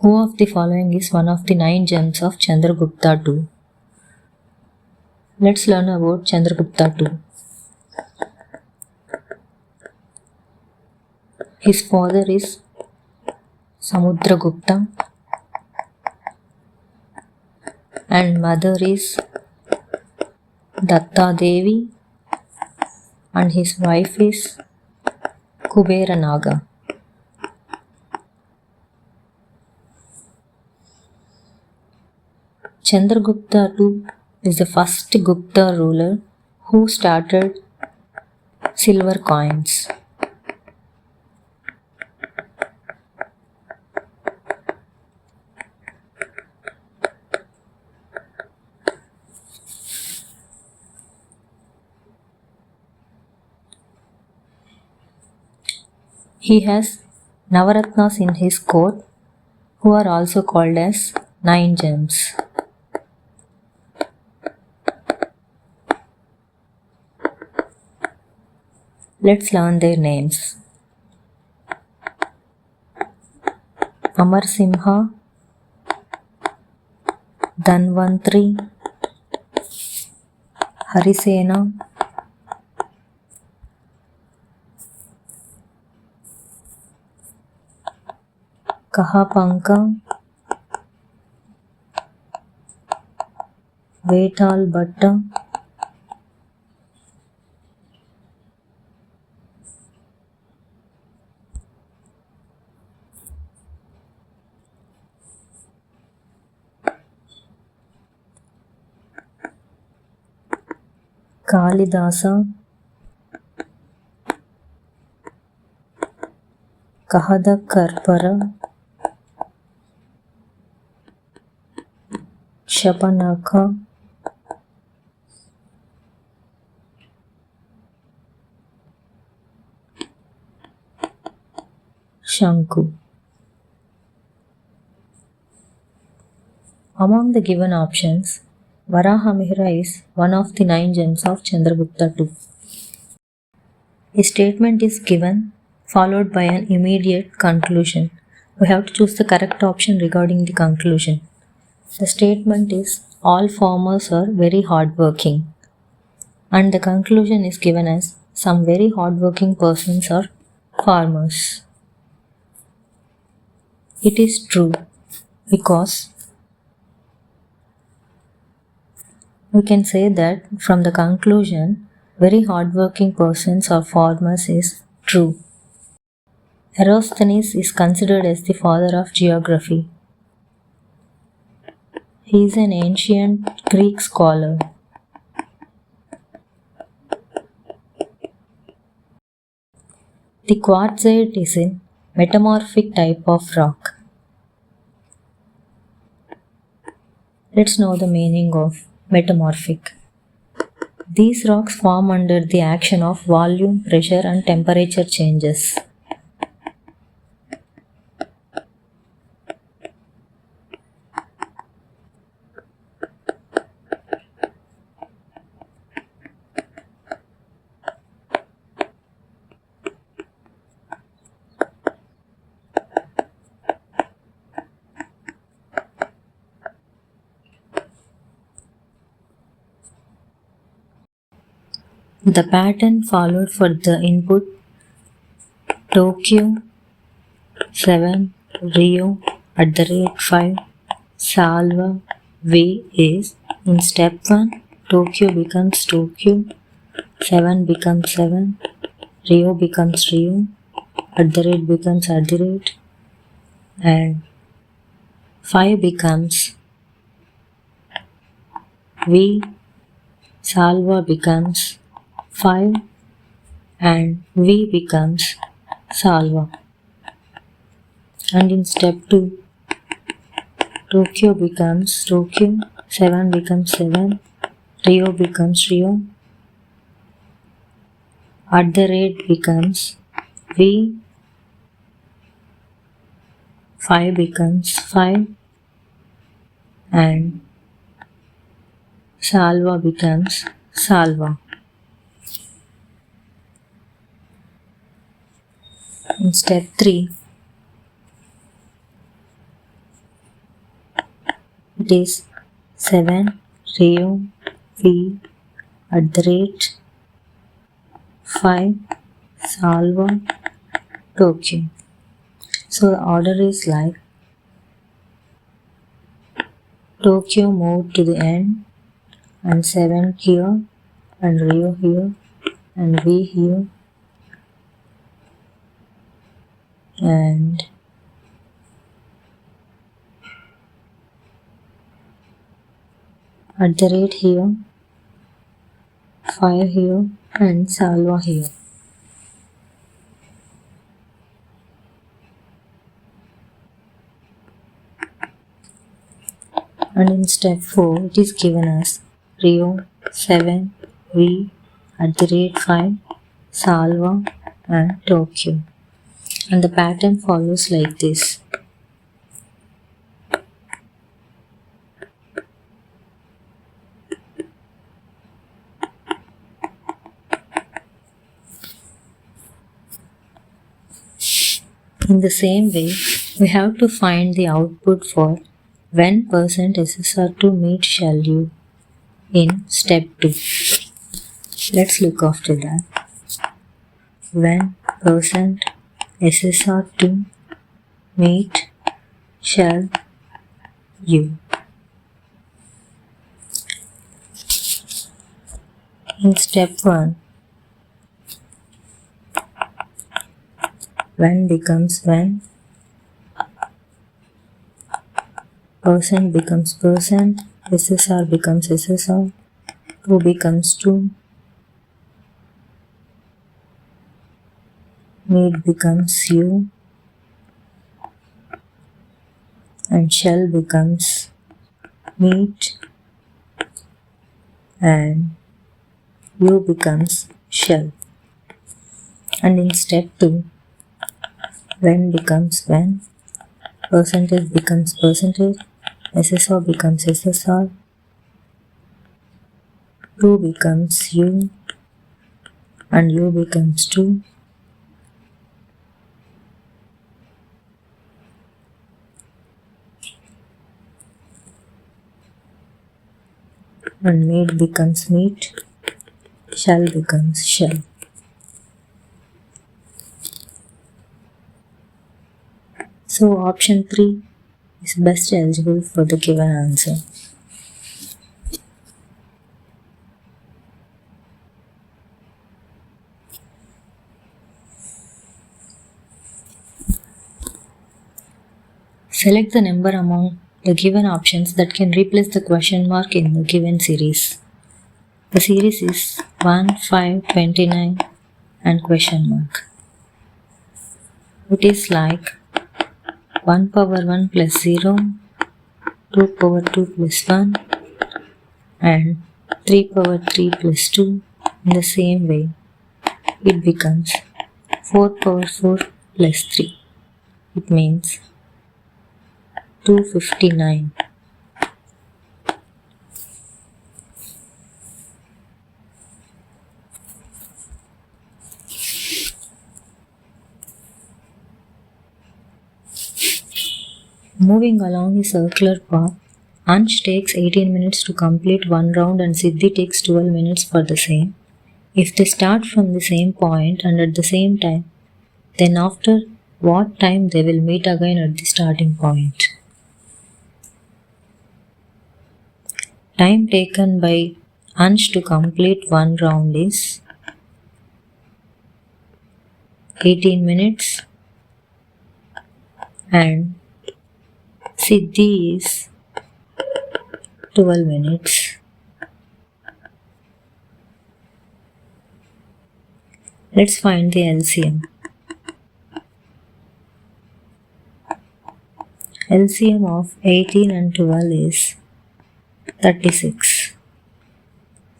Who of the following is one of the 9 gems of Chandragupta II? Let's learn about Chandragupta II. His father is Samudragupta and mother is Datta Devi and his wife is Kuberanaga. Chandragupta II is the first Gupta ruler who started silver coins. He has Navaratnas in his court, who are also called as 9 gems. Let's learn their names. Amar Simha, Dhanvantri, Harisena, Kahapanka, Vetal Bhatta, Kalidasa, Kahada Karpara, Shapanaka, Shanku. Among the given options, Varahamihira is one of the 9 gems of Chandragupta II. A statement is given, followed by an immediate conclusion. We have to choose the correct option regarding the conclusion. The statement is, all farmers are very hardworking. And the conclusion is given as, some very hardworking persons are farmers. It is true because we can say that from the conclusion, very hardworking persons or farmers is true. Eratosthenes is considered as the father of geography. He is an ancient Greek scholar. The quartzite is a metamorphic type of rock. Let's know the meaning of metamorphic. These rocks form under the action of volume, pressure and temperature changes. The pattern followed for the input Tokyo 7 Rio @5 Salva V is, in step 1 Tokyo becomes Tokyo, 7 becomes 7, Rio becomes Rio, becomes and 5 becomes V, Salva becomes 5 and V becomes Salva. And in step 2, Tokyo becomes Tokyo, 7 becomes 7, Rio becomes Rio, becomes V, 5 becomes 5 and Salva becomes Salva. In step 3, It is 7 Rio V @ 5 Salva Tokyo. So the order is like Tokyo moved to the end and 7 here and Rio here and V here and @ here, 5 here and Salva here. And in step 4 it is given as Rio 7 V @ 5 Salva and Tokyo, and the pattern follows like this. In the same way, we have to find the output for when %SSR2 meet shall you in step 2. Let's look after that. When %SSR2 meet shall you. In step 1, when becomes when, percent becomes percent, SSR becomes SSR, 2 becomes 2, meet becomes you, and shall becomes meet, and you becomes shall. And in step 2, when becomes when, percentage becomes percentage, SSR becomes SSR, 2 becomes you, and u becomes 2, and meet becomes meet, shall becomes shall. So option 3 is best eligible for the given answer. Select the number among the given options that can replace the question mark in the given series. The series is 1, 5, 29 and question mark. It is like 1 power 1 plus 0, 2 power 2 plus 1 and 3 power 3 plus 2. In the same way, it becomes 4 power 4 plus 3. It means 259. Moving along a circular path, Ansh takes 18 minutes to complete one round and Siddhi takes 12 minutes for the same. If they start from the same point and at the same time, then after what time they will meet again at the starting point. Time taken by Ansh to complete one round is 18 minutes and Siddhi is 12 minutes. Let's find the LCM. LCM of 18 and 12 is 36.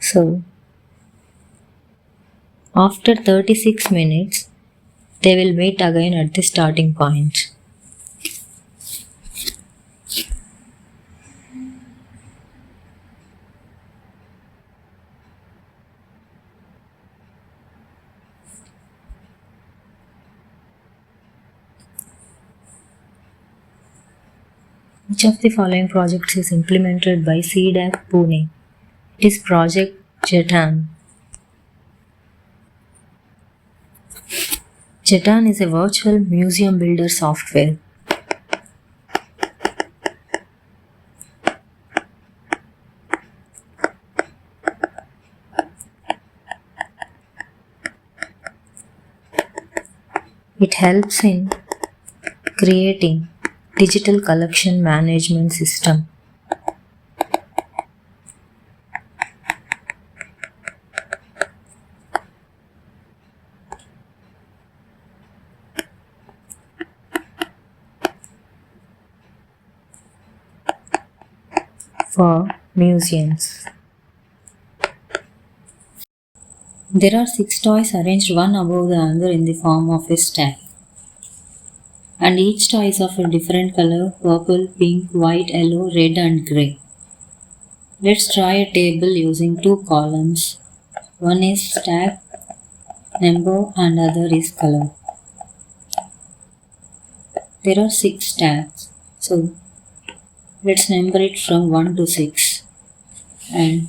So, after 36 minutes, they will meet again at the starting point. Which of the following projects is implemented by CDAC Pune? It is Project Jetan. Jetan is a virtual museum builder software. It helps in creating digital collection management system. For museums. There are 6 toys arranged one above the other in the form of a stack. And each toy is of a different color: purple, pink, white, yellow, red and grey. Let's draw a table using 2 columns. One is stack, number and other is color. There are 6 stacks. So let's number it from 1 to 6. And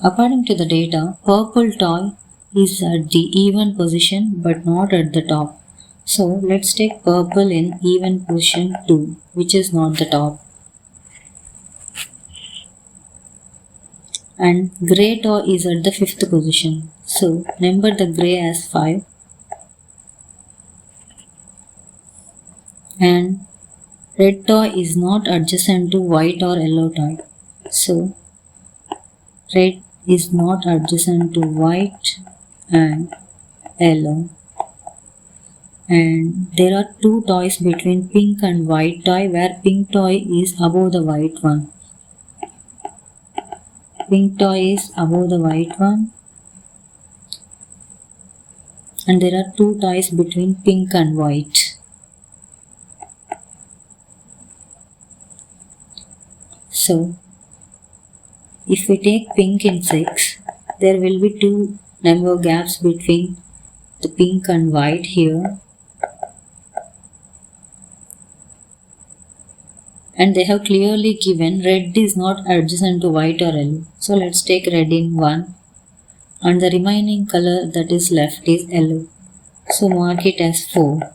according to the data, purple toy is at the even position but not at the top. So let's take purple in even position 2, which is not the top. And grey toy is at the 5th position. So number the grey as 5. And red toy is not adjacent to white or yellow toy. So red is not adjacent to white and yellow. And there are 2 toys between pink and white toy, where pink toy is above the white one. Pink toy is above the white one. And there are 2 toys between pink and white. So if we take pink in 6, there will be 2 number gaps between the pink and white here. And they have clearly given red is not adjacent to white or yellow. So let's take red in 1. And the remaining color that is left is yellow. So mark it as 4.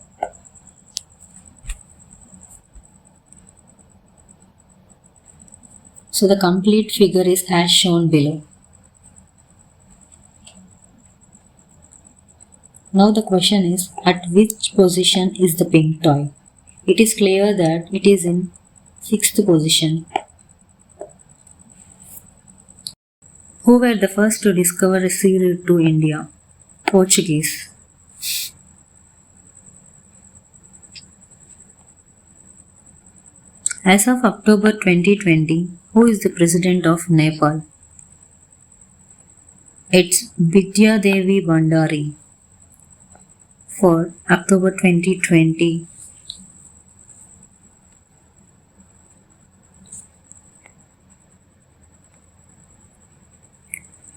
So the complete figure is as shown below. Now the question is, at which position is the pink toy? It is clear that it is in 6th position. Who were the first to discover a sea route to India? Portuguese. As of October 2020, who is the president of Nepal? It's Bidya Devi Bhandari. For October 2020.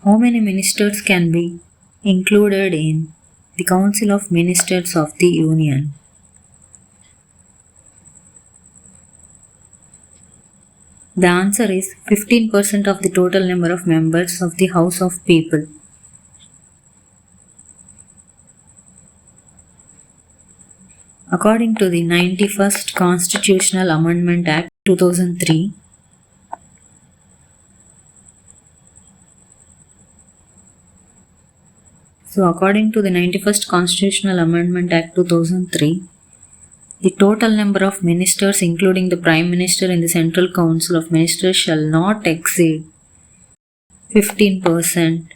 How many ministers can be included in the Council of Ministers of the Union? The answer is 15% of the total number of members of the House of People. According to the 91st Constitutional Amendment Act 2003, according to the 91st Constitutional Amendment Act 2003, the total number of ministers, including the Prime Minister in the Central Council of Ministers, shall not exceed 15%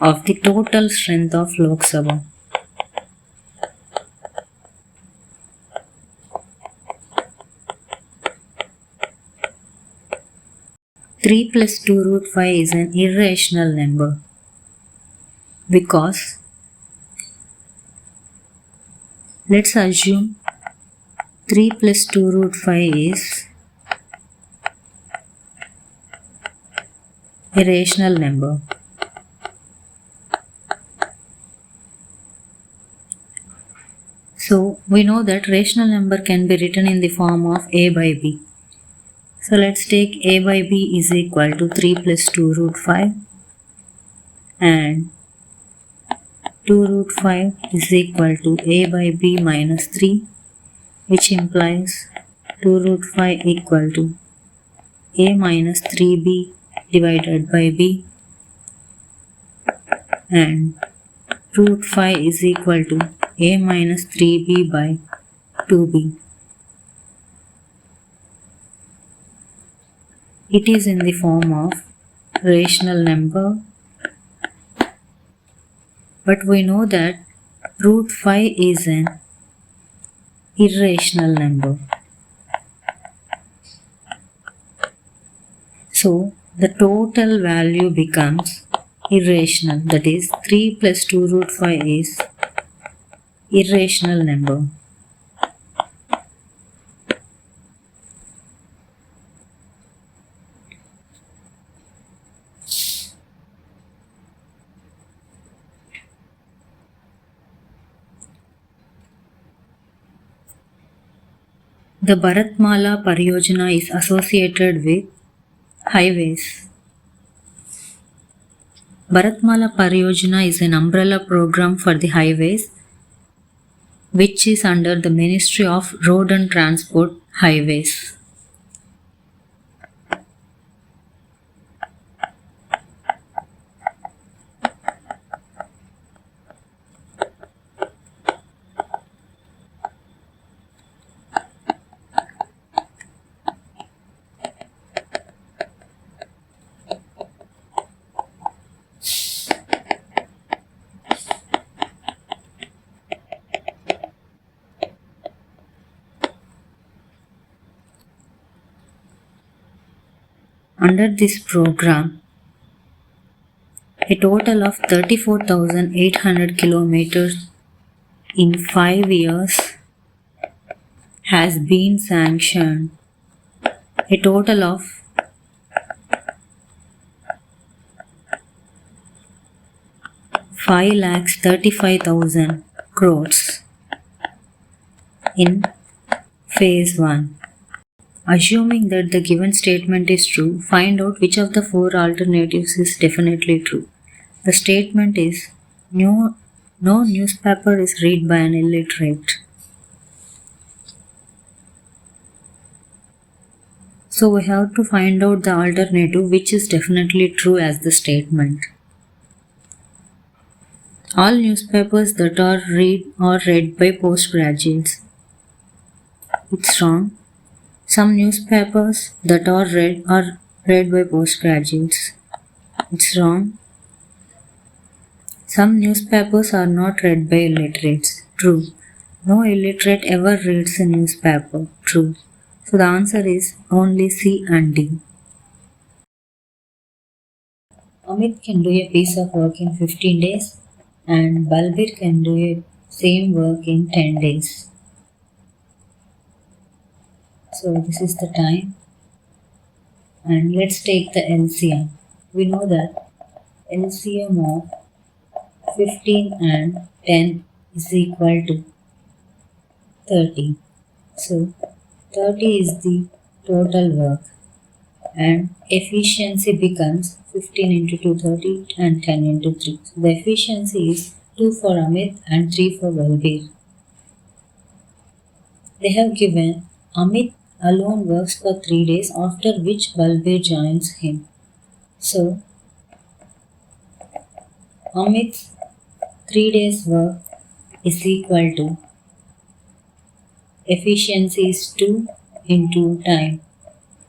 of the total strength of Lok Sabha. Three plus 2 root 5 is an irrational number because let's assume 3 plus 2 root 5 is a rational number. So So we know that rational number can be written in the form of a by b. So let's take a by b is equal to 3 plus 2 root 5 and 2 root 5 is equal to a by b minus 3, which implies 2 root 5 equal to a minus 3b divided by b, and root 5 is equal to a minus 3b by 2b. It is in the form of rational number, but we know that root 5 is an irrational number. So the total value becomes irrational, that is 3 plus 2 root 5 is irrational number. The Bharatmala Pariyojana is associated with highways. Bharatmala Pariyojana is an umbrella program for the highways, which is under the Ministry of Road and Transport Highways. Under this program, a total of 34,800 kilometers in 5 years has been sanctioned. A total of 5,35,000 crores in phase 1. Assuming that the given statement is true, find out which of the 4 alternatives is definitely true. The statement is no newspaper is read by an illiterate. So we have to find out the alternative which is definitely true as the statement. All newspapers that are read by postgraduates. It's wrong. Some newspapers that are read by postgraduates. It's wrong. Some newspapers are not read by illiterates. True. No illiterate ever reads a newspaper. True. So the answer is only C and D. Amit can do a piece of work in 15 days and Balbir can do a same work in 10 days. So this is the time, and let's take the LCM. We know that LCM of 15 and 10 is equal to 30. So 30 is the total work and efficiency becomes 15 into 2, 30 and 10 into 3. So the efficiency is 2 for Amit and 3 for Balbir. They have given Amit alone works for 3 days, after which Balbir joins him. So Amit's 3 days work is equal to efficiency is 2 into time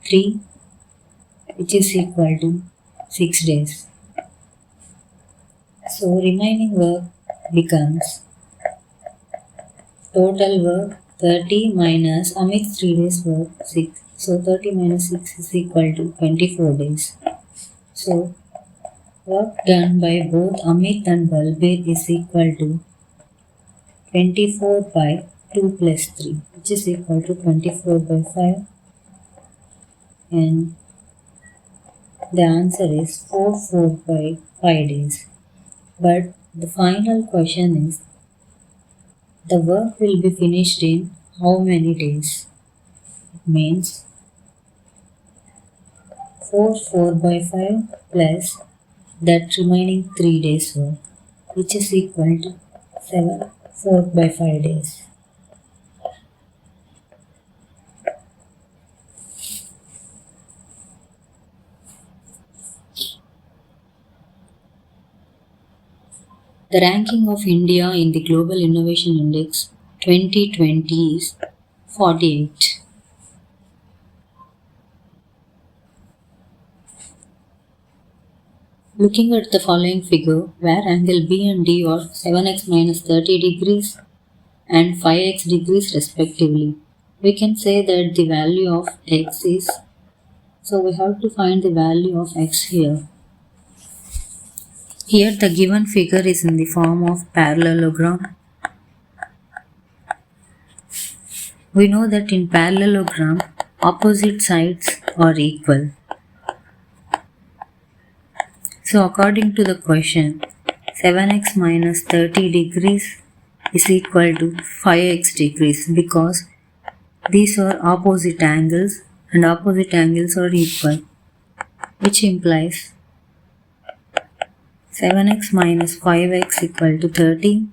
3, which is equal to 6 days. So remaining work becomes total work 30 minus Amit's 3 days work 6. So 30 minus 6 is equal to 24 days. So work done by both Amit and Balbir is equal to 24 by 2 plus 3, which is equal to 24 by 5, and the answer is 4 by 5 days. But the final question is The work will be finished in how many days? It means 4 by 5 plus that remaining 3 days work, which is equal to 4 by 5 days. The ranking of India in the Global Innovation Index 2020 is 48. Looking at the following figure, where angle B and D are 7x minus 30 degrees and 5x degrees respectively, we can say that the value of x is, so we have to find the value of x here. Here the given figure is in the form of parallelogram. We know that in parallelogram, opposite sides are equal. So according to the question, 7x minus 30 degrees is equal to 5x degrees because these are opposite angles and opposite angles are equal, which implies 7x minus 5x equal to 30,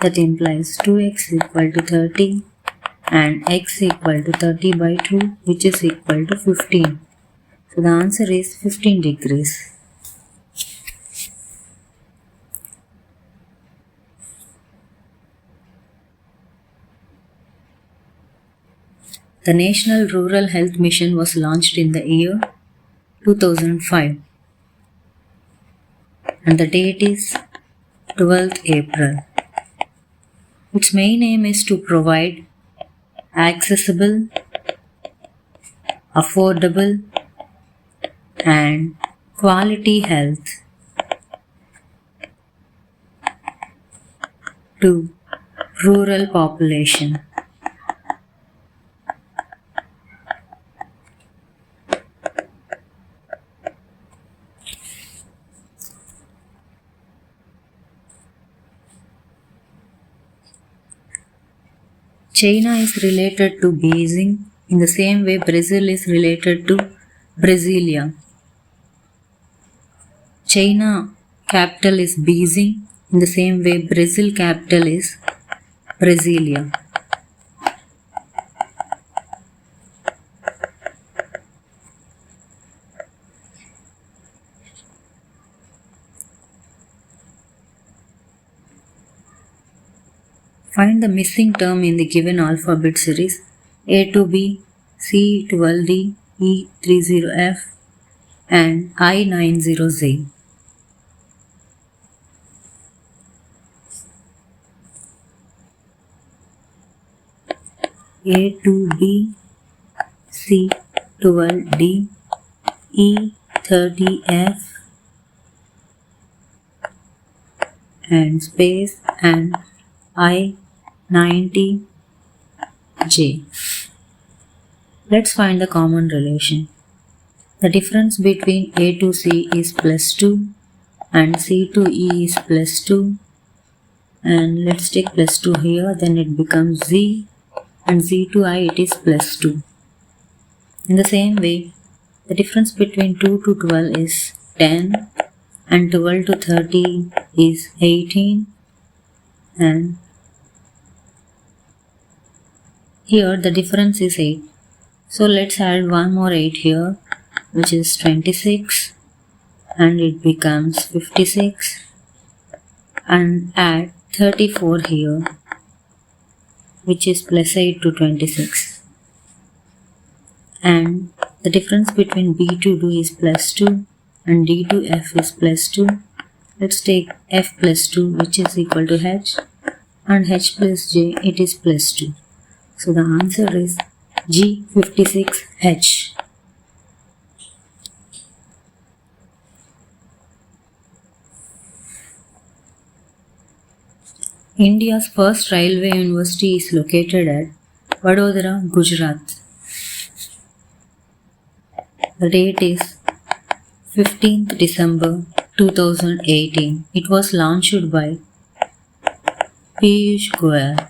that implies 2x equal to 30 and x equal to 30 by 2, which is equal to 15. So the answer is 15 degrees. The National Rural Health Mission was launched in the year 2005 and the date is 12th April. Its main aim is to provide accessible, affordable and quality health to rural population. China is related to Beijing in the same way Brazil is related to Brasilia. China capital is Beijing in the same way Brazil capital is Brasilia. Find the missing term in the given alphabet series A to B, C 12D, E 30F and I 90Z. A to B, C 12D, E 30F and space and I 90J. Let's find the common relation. The difference between A to C is plus 2 and C to E is plus 2, and let's take plus 2 here, then it becomes Z, and Z to I it is plus 2. In the same way, the difference between 2 to 12 is 10 and 12 to 30 is 18, and here the difference is 8. So let's add one more 8 here, which is 26, and it becomes 56, and add 34 here, which is plus 8 to 26. And the difference between B to D is plus 2 and D to F is plus 2. Let's take F plus 2, which is equal to H, and H plus J, it is plus 2. So the answer is G56H. India's first railway university is located at Vadodara, Gujarat. The date is 15th December 2018. It was launched by Piyush Goyal.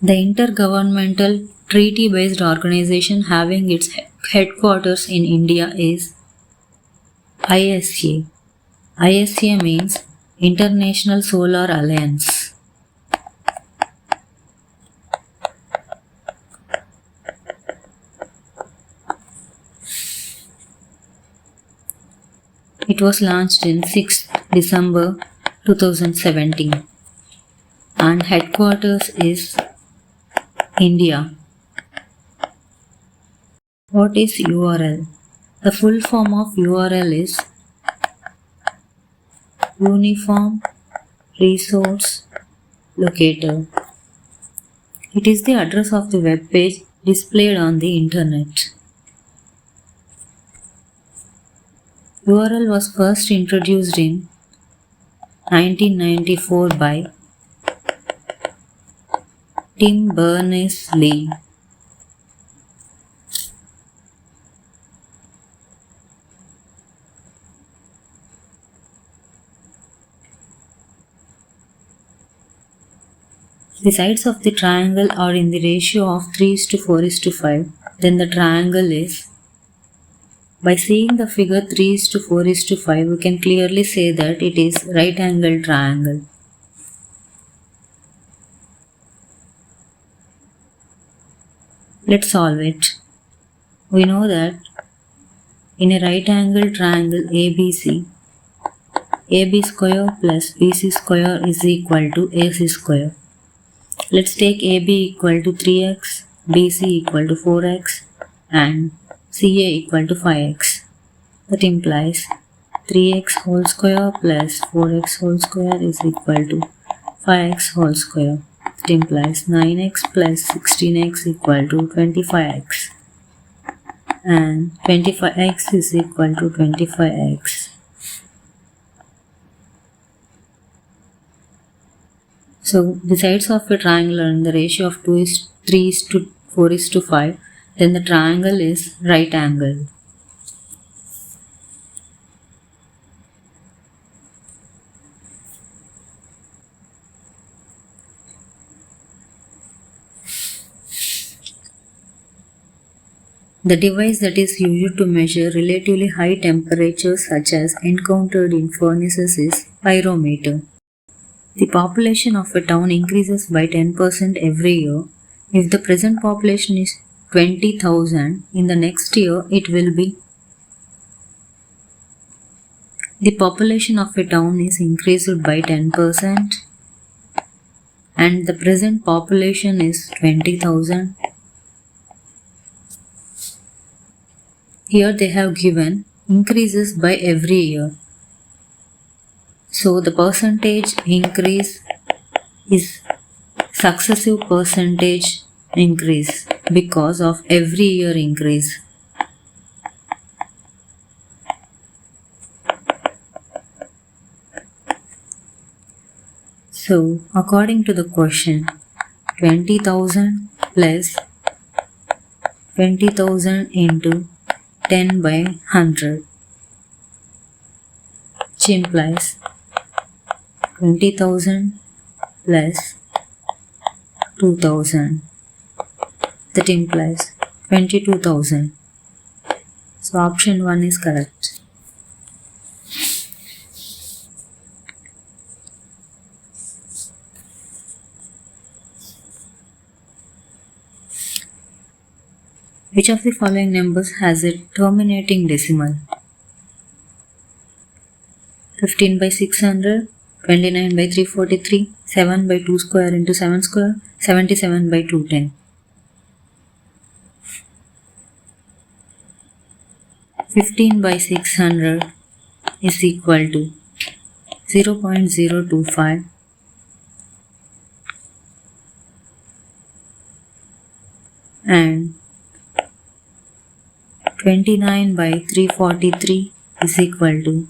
The intergovernmental treaty-based organization having its headquarters in India is ISA. ISA means International Solar Alliance. It was launched in 6th December 2017 and headquarters is India. What is URL? The full form of URL is Uniform Resource Locator. It is the address of the web page displayed on the internet. URL was first introduced in 1994 by Tim Berners-Lee. The sides of the triangle are in the ratio of 3:4:5, then the triangle is. By seeing the figure 3:4:5, we can clearly say that it is right angle triangle. Let's solve it. We know that in a right angle triangle ABC, AB square plus BC square is equal to AC square. Let's take AB equal to 3x, BC equal to 4x and CA equal to 5x. That implies 3x whole square plus 4x whole square is equal to 5x whole square. That implies 9x plus 16x equal to 25x and 25x is equal to 25x. So the sides of a triangle are in the ratio of 3:4:5, then the triangle is right angle. The device that is used to measure relatively high temperatures such as encountered in furnaces is pyrometer. The population of a town increases by 10% every year. If the present population is 20,000, in the next year it will be. The population of a town is increased by 10% and the present population is 20,000. Here they have given increases by every year. So the percentage increase is successive percentage increase because of every year increase. So according to the question, 20,000 plus 20,000 into 10 by 100, which implies 20,000 plus 2,000, that implies 22,000. So option 1 is correct. Which of the following numbers has a terminating decimal? 15 by 600, 29 by 343, 7 by 2 square into 7 square, 77 by 210. 15 by 600 is equal to 0.025 and 29 by 343 is equal to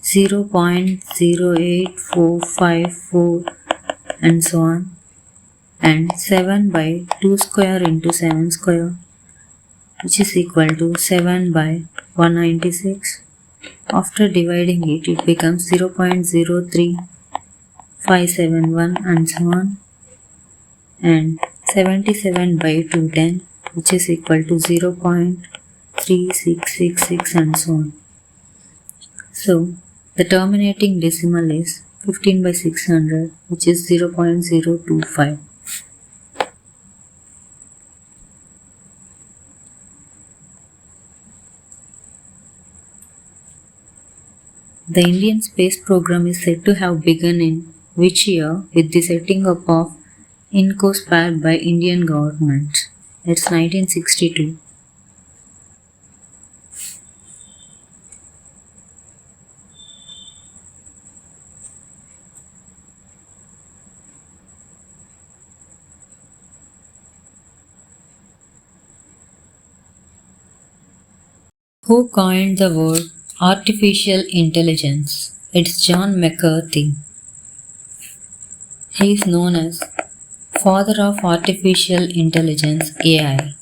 0.08454 and so on, and 7 by 2 square into 7 square, which is equal to 7 by 196. After dividing it, it becomes 0.03571 and so on, and 77 by 210, which is equal to 0.3666 and so on. So the terminating decimal is 15 by 600, which is 0.025. The Indian space program is said to have begun in which year with the setting up of INCOSPAD by Indian government? It's 1962. Who coined the word artificial intelligence? It's John McCarthy. He is known as father of artificial intelligence AI.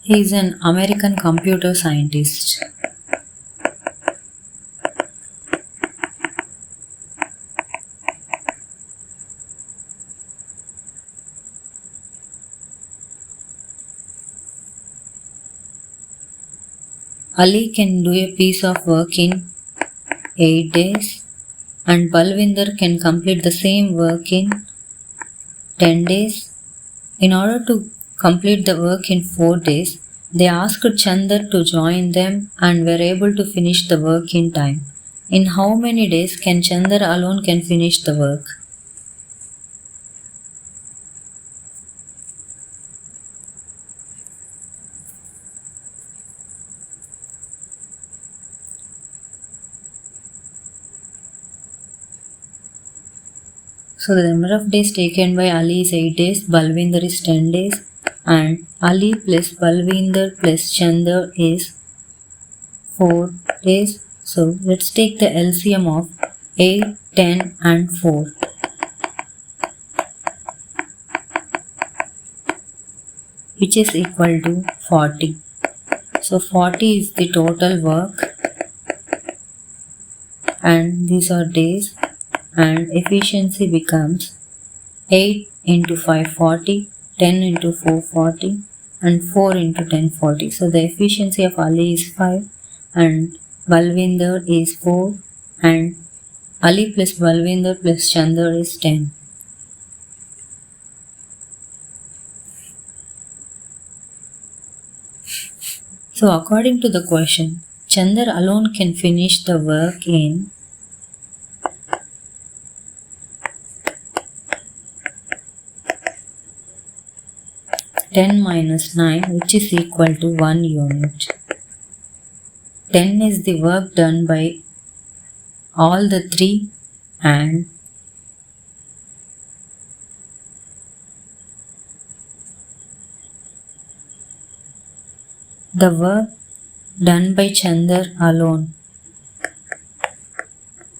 He is an American computer scientist. Ali can do a piece of work in 8 days and Balwinder can complete the same work in 10 days. In order to complete the work in 4 days, they asked Chandar to join them and were able to finish the work in time. In how many days can Chandar alone can finish the work? So the number of days taken by Ali is 8 days, Balwinder is 10 days, and Ali plus Balwinder plus Chandar is 4 days. So let's take the LCM of 8, 10 and 4. Which is equal to 40. So 40 is the total work and these are days, and efficiency becomes 8 into 540, 10 into 440 and 4 into 1040. So the efficiency of Ali is 5 and Balwinder is 4 and Ali plus Balwinder plus Chandar is 10. So according to the question, Chandar alone can finish the work in 10 minus 9, which is equal to 1 unit. 10 is the work done by all the 3 and the work done by Chandar alone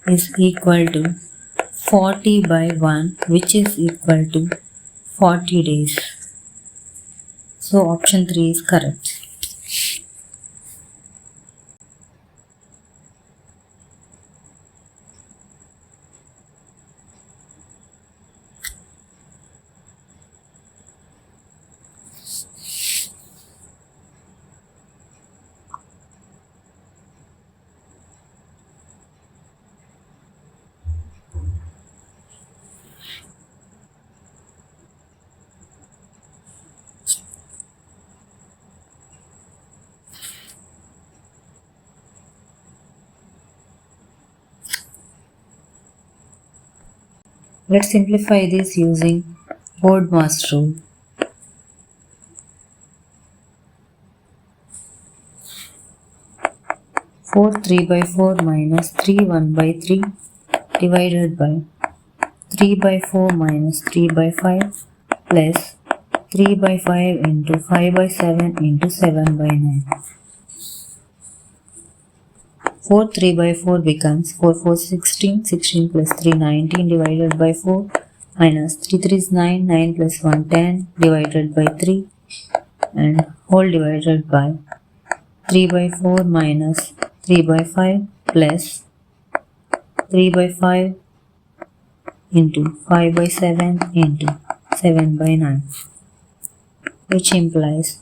is equal to 40 by 1, which is equal to 40 days. So option 3 is correct. Let's simplify this using Bode-Mass rule. 4 3 by 4 minus 3 1 by 3 divided by 3 by 4 minus 3 by 5 plus 3 by 5 into 5 by 7 into 7 by 9. 4 3 by 4 becomes 4 4 16, 16 plus 3 19 divided by 4 minus 3 3 is 9, 9 plus 1 10 divided by 3 and whole divided by 3 by 4 minus 3 by 5 plus 3 by 5 into 5 by 7 into 7 by 9, which implies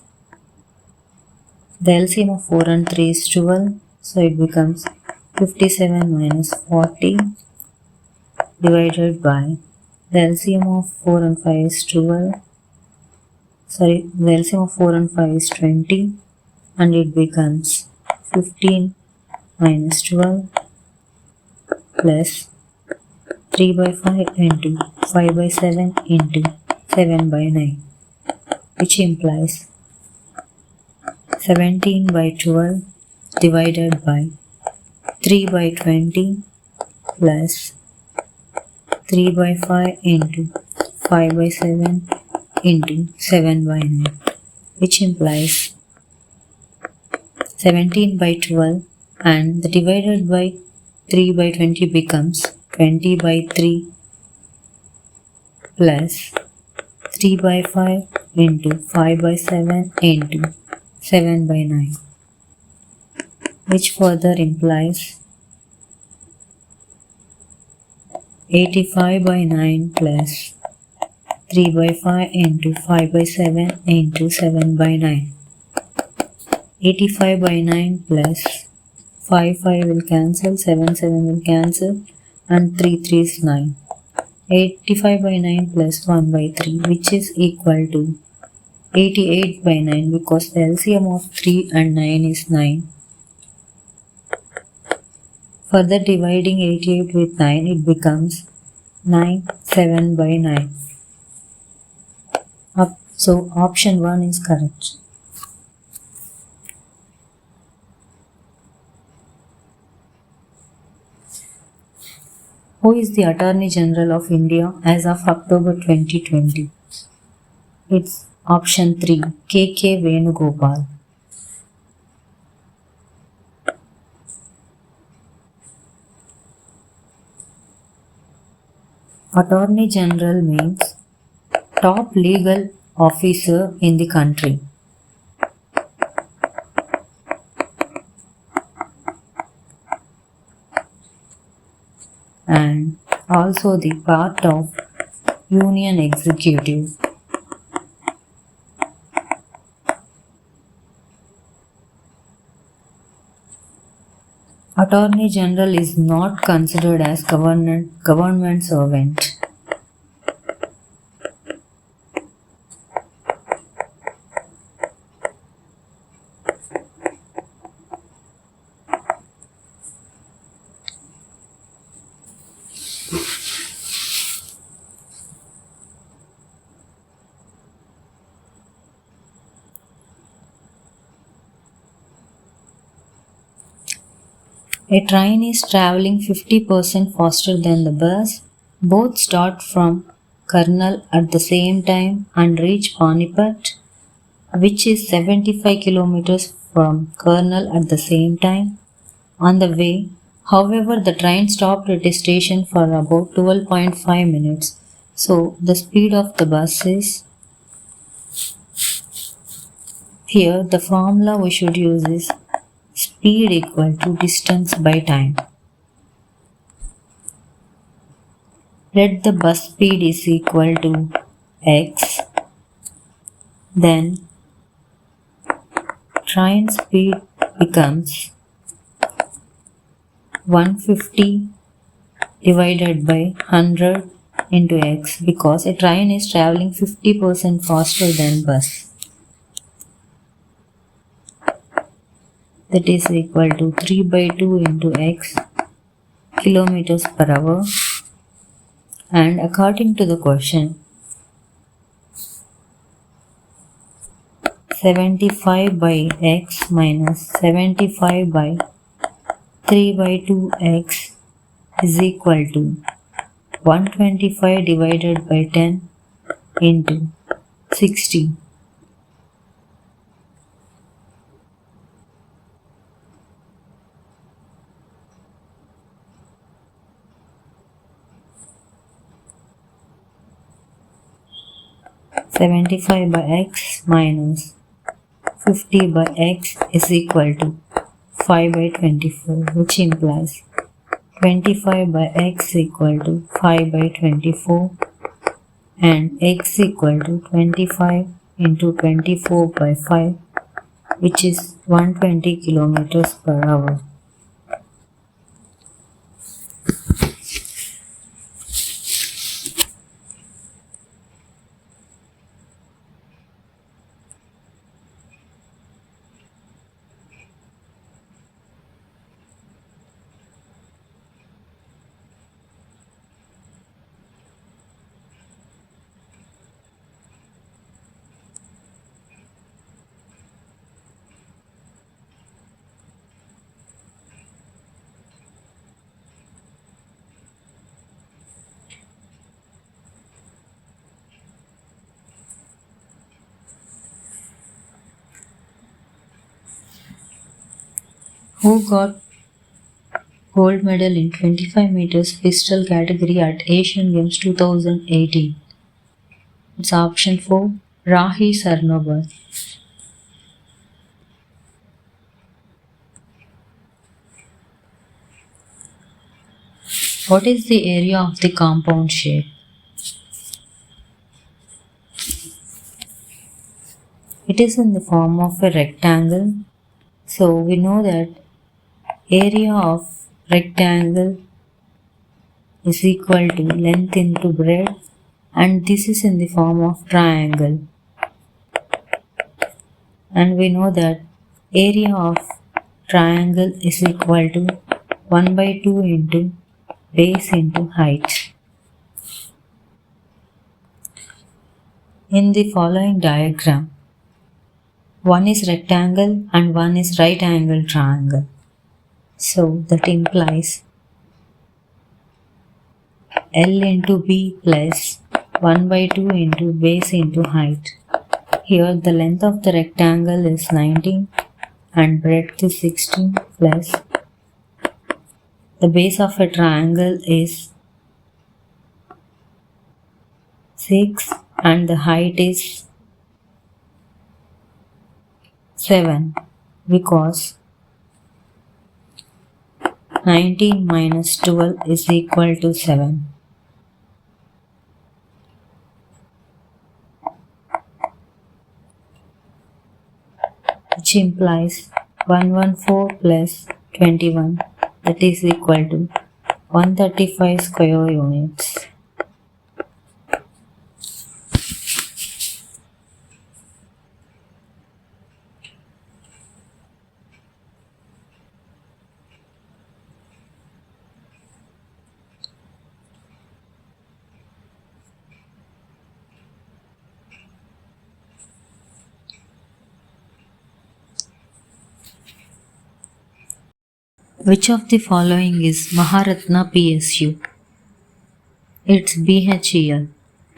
the LCM of 4 and 3 is 12, so it becomes 57 minus 40 divided by the LCM of 4 and 5 is 12, the LCM of 4 and 5 is 20, and it becomes 15 minus 12 plus 3 by 5 into 5 by 7 into 7 by 9, which implies 17 by 12 divided by 3 by 20 plus 3 by 5 into 5 by 7 into 7 by 9, which implies 17 by 12, and the divided by 3 by 20 becomes 20 by 3 plus 3 by 5 into 5 by 7 into 7 by 9, which further implies 85 by 9 plus 3 by 5 into 5 by 7 into 7 by 9. 85 by 9 plus 5 will cancel, 7 will cancel, and 3 is 9. 85 by 9 plus 1 by 3, which is equal to 88 by 9, because the LCM of 3 and 9 is 9. Further dividing 88 with 9, it becomes 7 by 9. So option 1 is correct. Who is the Attorney General of India as of October 2020? It's option 3, K.K. Venugopal. Attorney General means top legal officer in the country. And also the part of Union Executive. Attorney General is not considered as government servant. A train is traveling 50% faster than the bus. Both start from Karnal at the same time and reach Panipat, which is 75 kilometers from Karnal at the same time. On the way, however, the train stopped at a station for about 12.5 minutes. So the speed of the bus is, here the formula we should use is speed equal to distance by time. Let the bus speed is equal to x, then train speed becomes 150 divided by 100 into x, because a train is traveling 50% faster than bus. That is equal to 3 by 2 into x kilometers per hour. And according to the question, 75 by x minus 75 by 3 by 2x is equal to 125 divided by 10 into 60. $75 by x minus 50 by x is equal to 5 by 24, which implies 25 by x equal to 5 by 24 and x equal to 25 into 24 by 5, which is 120 kilometers per hour. Who got gold medal in 25 meters pistol category at Asian Games 2018? It's option 4, Rahi Sarnobat. What is the area of the compound shape? It is in the form of a rectangle. So we know that area of rectangle is equal to length into breadth, and this is in the form of triangle. And we know that area of triangle is equal to 1 by 2 into base into height. In the following diagram, one is rectangle and one is right angle triangle. So that implies L into B plus 1 by 2 into base into height. Here the length of the rectangle is 19 and breadth is 16 plus the base of a triangle is 6 and the height is 7 because 19 minus 12 is equal to 7. Which implies 114 plus 21, that is equal to 135 square units. Which of the following is Maharatna PSU? It's BHEL.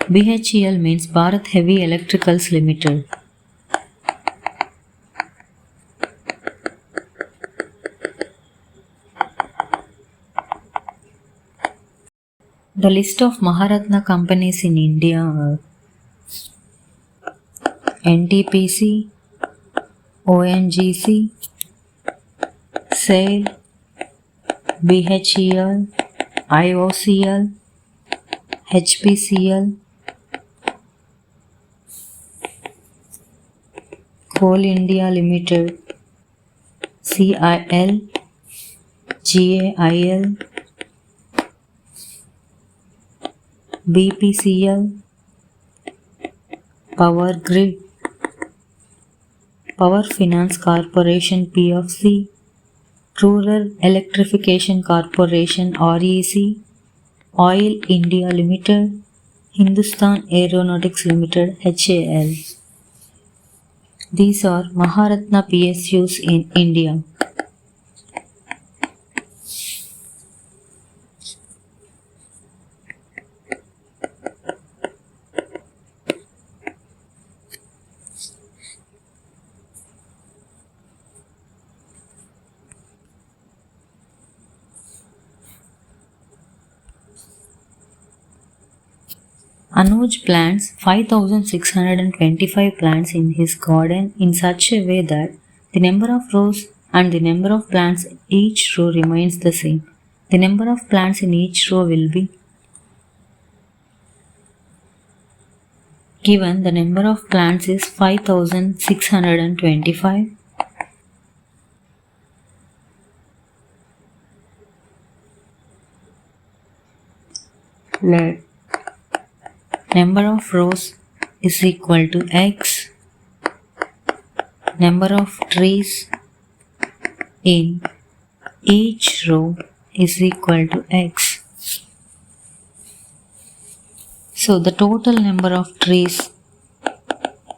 BHEL means Bharat Heavy Electricals Limited. The list of Maharatna companies in India are NTPC, ONGC, SAIL, BHEL, IOCL, HPCL, Coal India Limited, CIL, GAIL, BPCL, Power Grid, Power Finance Corporation PFC, Rural Electrification Corporation REC, Oil India Limited, Hindustan Aeronautics Limited HAL. These are Maharatna PSUs in India. Anuj plants 5,625 plants in his garden in such a way that the number of rows and the number of plants each row remains the same. The number of plants in each row will be given. The number of plants is 5625. Let number of rows is equal to x. Number of trees in each row is equal to x. So the total number of trees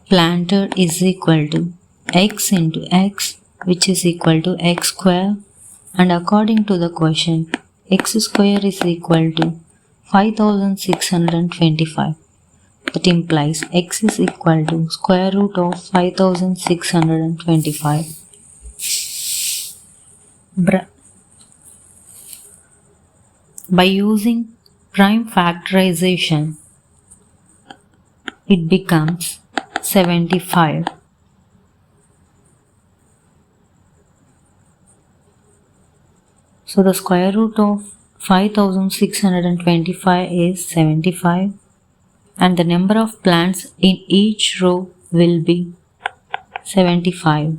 planted is equal to x into x, which is equal to x square, and according to the question, x square is equal to 5625. That implies x is equal to square root of 5625. By using prime factorization, it becomes 75. So the square root of 5625 is 75, and the number of plants in each row will be 75.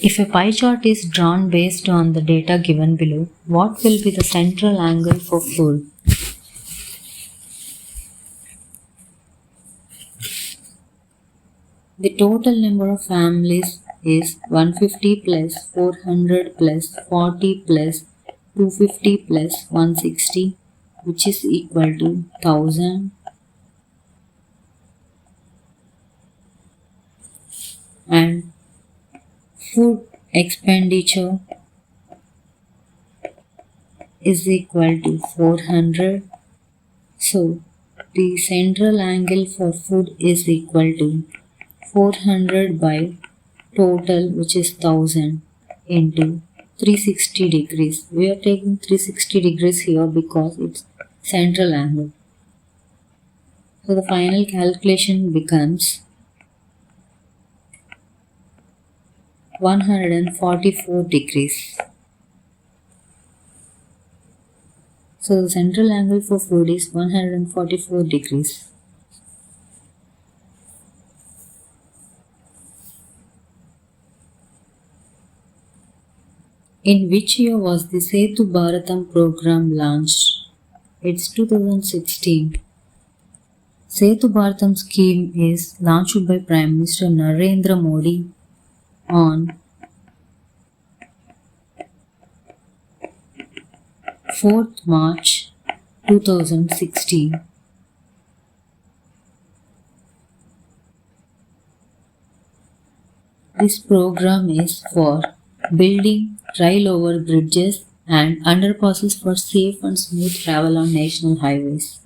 If a pie chart is drawn based on the data given below, what will be the central angle for food? The total number of families is 150 plus 400 plus 40 plus 250 plus 160, which is equal to 1000. And food expenditure is equal to 400. So the central angle for food is equal to 400 by total, which is 1000, into 360 degrees. We are taking 360 degrees here because it's central angle. So the final calculation becomes 144 degrees. So the central angle for food is 144 degrees. In which year was the Setu Bharatam program launched? It's 2016. Setu Bharatam scheme is launched by Prime Minister Narendra Modi on 4th March 2016. This program is for building rail-over bridges and underpasses for safe and smooth travel on national highways.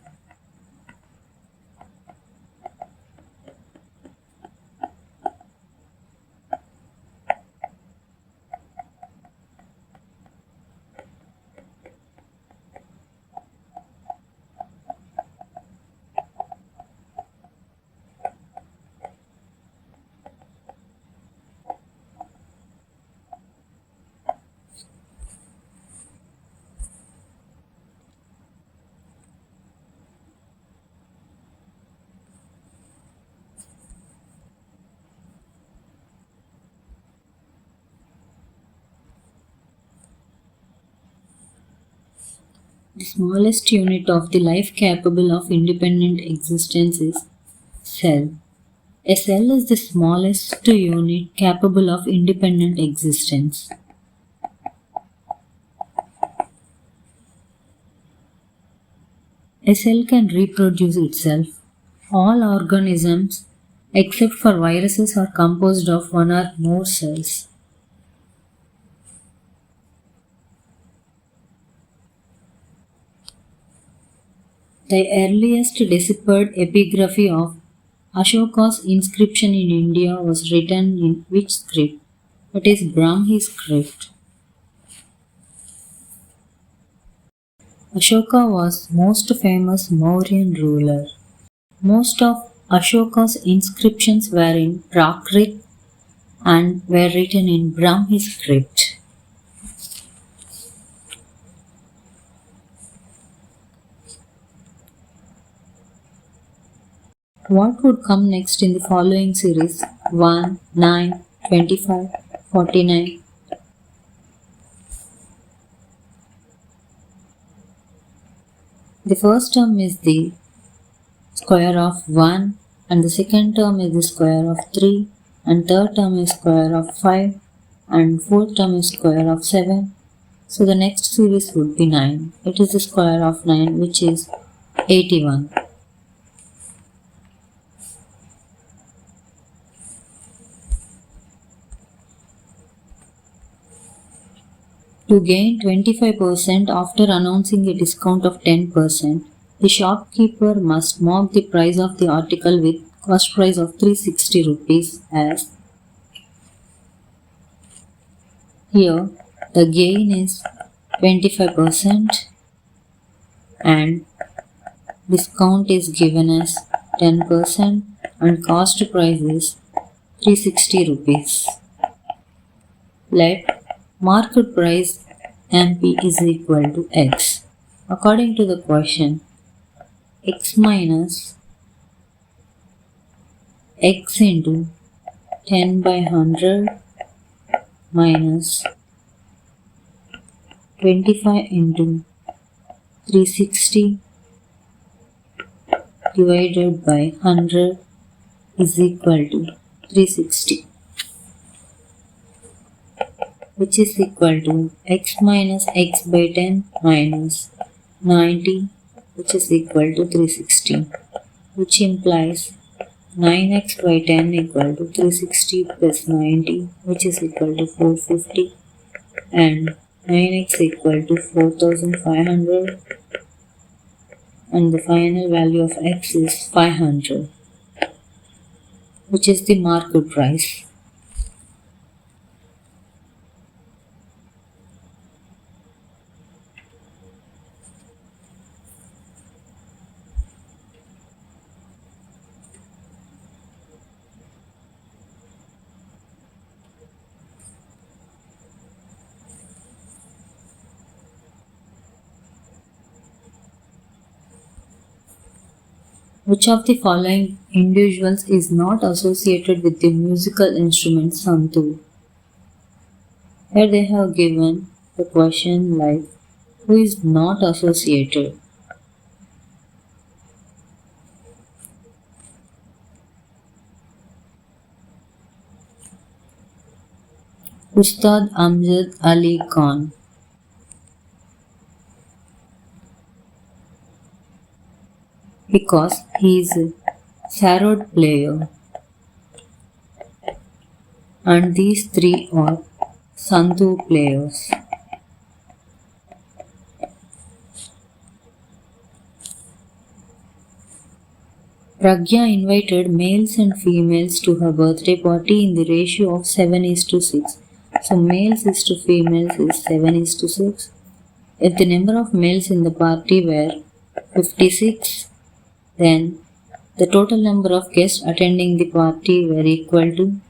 The smallest unit of the life capable of independent existence is cell. A cell is the smallest unit capable of independent existence. A cell can reproduce itself. All organisms except for viruses are composed of one or more cells. The earliest deciphered epigraphy of Ashoka's inscription in India was written in which script? It is Brahmi script. Ashoka was most famous Mauryan ruler. Most of Ashoka's inscriptions were in Prakrit and were written in Brahmi script. What would come next in the following series? 1, 9, 25, 49. The first term is the square of 1 and the second term is the square of 3 and third term is square of 5 and fourth term is square of 7. So the next series would be 9. It is the square of 9, which is 81. To gain 25% after announcing a discount of 10%, the shopkeeper must mark the price of the article with cost price of 360 rupees as here the gain is 25% and discount is given as 10% and cost price is 360 rupees. Let market price MP is equal to X. According to the question, X minus X into 10 by 100 minus 25 into 360 divided by 100 is equal to 360, which is equal to X minus X by 10 minus 90, which is equal to 360, which implies 9x by 10 equal to 360 plus 90, which is equal to 450, and 9x equal to 4500, and the final value of x is 500, which is the market price. Which of the following individuals is not associated with the musical instrument santoor? Here they have given the question like, who is not associated? Ustad Amjad Ali Khan. Because he is a sarod player, and these three are santoor players. Pragya invited males and females to her birthday party in the ratio of 7:6. So males is to females is 7:6. If the number of males in the party were 56, then the total number of guests attending the party were equal to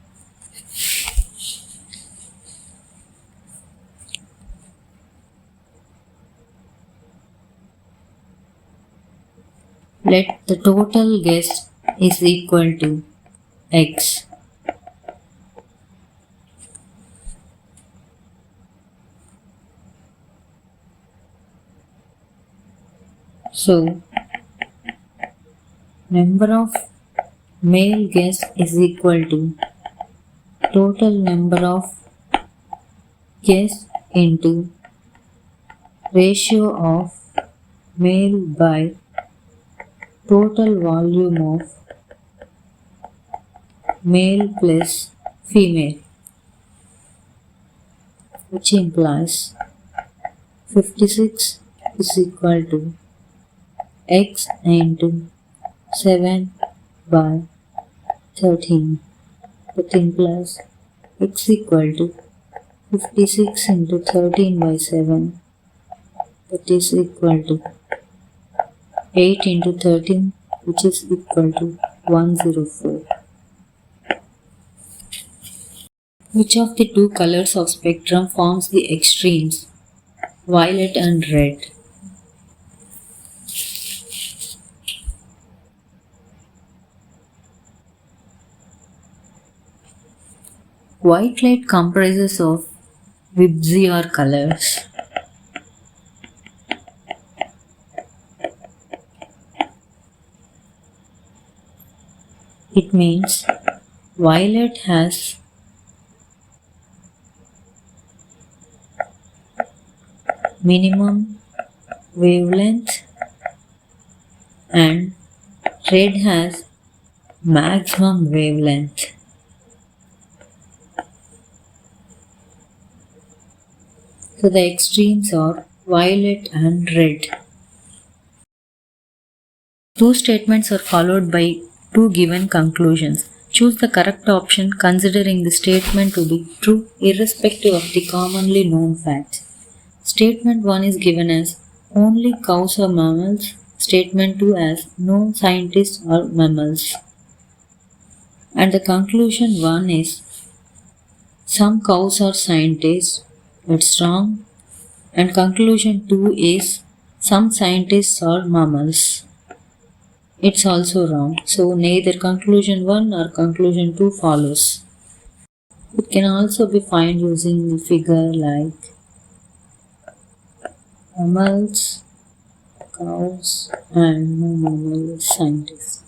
let the total guest is equal to X. So number of male guests is equal to total number of guests into ratio of male by total volume of male plus female, which implies 56 is equal to X into 7 by 13. That implies X equal to 56 into 13 by 7. That is equal to 8 into 13 which is equal to 104. Which of the two colors of spectrum forms the extremes, violet and red? White light comprises of VIBGYOR colors. It means violet has minimum wavelength and red has maximum wavelength. So the extremes are violet and red. Two statements are followed by two given conclusions. Choose the correct option considering the statement to be true irrespective of the commonly known facts. Statement 1 is given as only cows are mammals. Statement 2 as no scientists are mammals. And the conclusion 1 is some cows are scientists. It's wrong. And conclusion 2 is some scientists are mammals. It's also wrong. So neither conclusion 1 or conclusion 2 follows. It can also be found using the figure like mammals, cows, and no mammal scientists.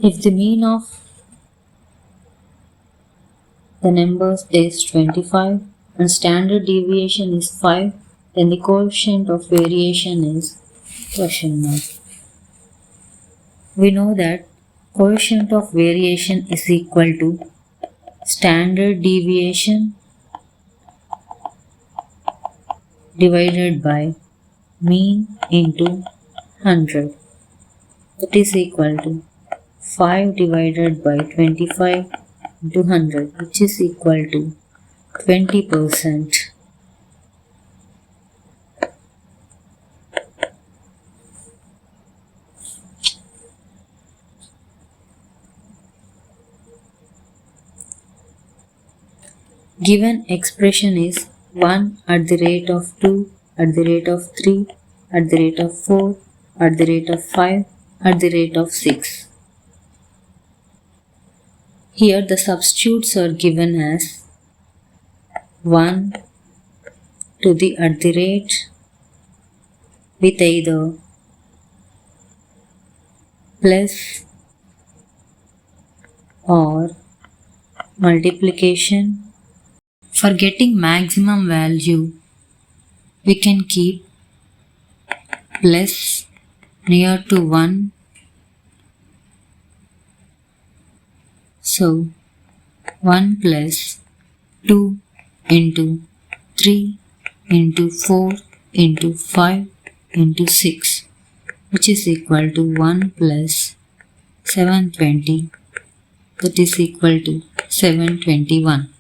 If the mean of the numbers is 25 and standard deviation is 5, then the coefficient of variation is question mark. We know that coefficient of variation is equal to standard deviation divided by mean into 100. That is equal to 5 divided by 25 into 100, which is equal to 20%. Given expression is 1 at the rate of 2, at the rate of 3, at the rate of 4, at the rate of 5, at the rate of 6. Here the substitutes are given as 1 to the at the rate with either plus or multiplication. For getting maximum value, we can keep plus near to 1. So 1 plus 2 into 3 into 4 into 5 into 6, which is equal to 1 plus 720, that is equal to 721.